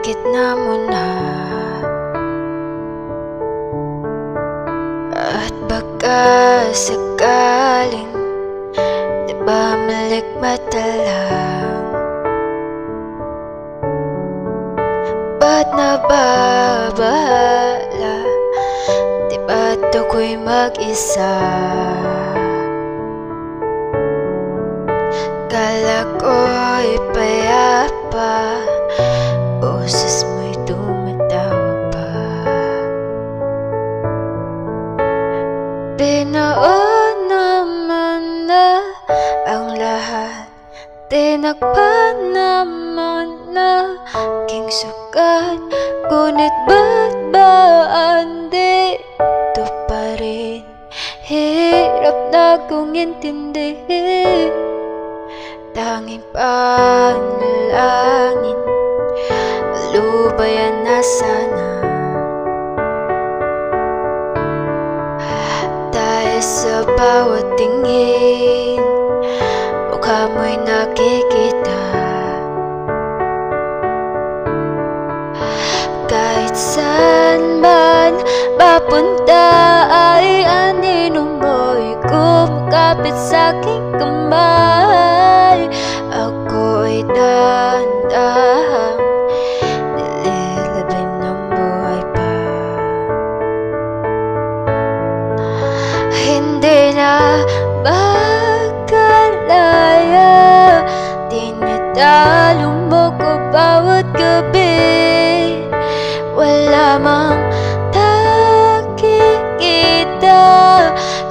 gitna mo na, at baka sakaling di ba malikmata lang? Ba't nababahala? Di ba't ako'y mag-isa? Kala ko'y payapa, boses mo'y tumatawag pa. Binoon naman na ang lahat, tinakpan naman na aking sugat. Ngunit ba't ba andito pa rin? Hirap na kong intindihin. Tanging panalangin, lubayan na sana. Dahil sa bawat tingin, mukha mo'y nakikita. Kahit saan man mapunta ay anino mo'y kumakapit sa aking kamay. Ako'y dahan-dahang nililibing ng buhay pa. Hindi na makalaya, tinatalo mo ko bawat gabi. Wala mang nakikita,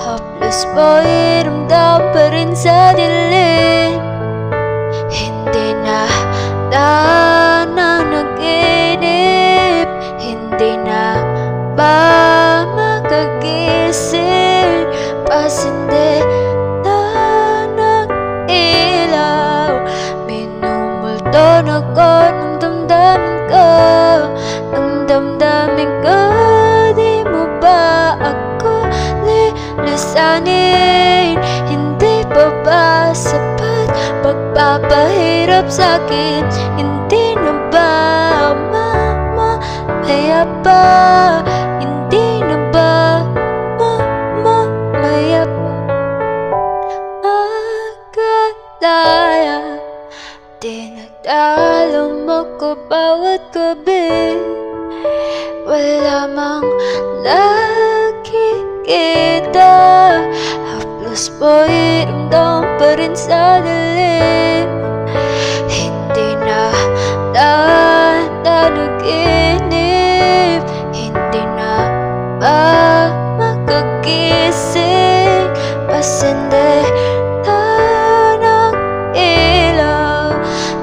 haplos mo'y ramdam pa rin sa dilim. Hindi na nanaginip, hindi na ba makagising? Pasindi na ng ilaw, minumulto na ko ng damdamin ko. Ng damdamin ko, di mo ba ako lilisanin? Hindi pa ba sapat pagpapahirap sa'kin? Hindi na ba mamaya pa? Hindi na ba mamaya pa? Makalaya, tinatalo mo ko bawat gabi. Wala mang nakikita, haplos mo'y ramdam pa rin sa dilim. Hindi na nanaginip, hindi na ba makagising? Pasindi na ng ilaw,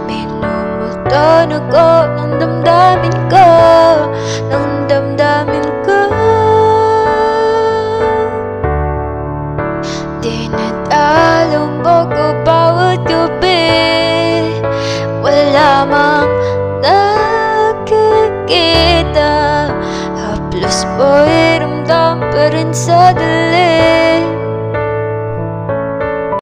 minumulto na ko ng damdamin ko. Ng damdamin ko, tinatalo mo ko bawat gabi. Wala mang nakikita, haplos mo'y ramdam pa rin sa dilim.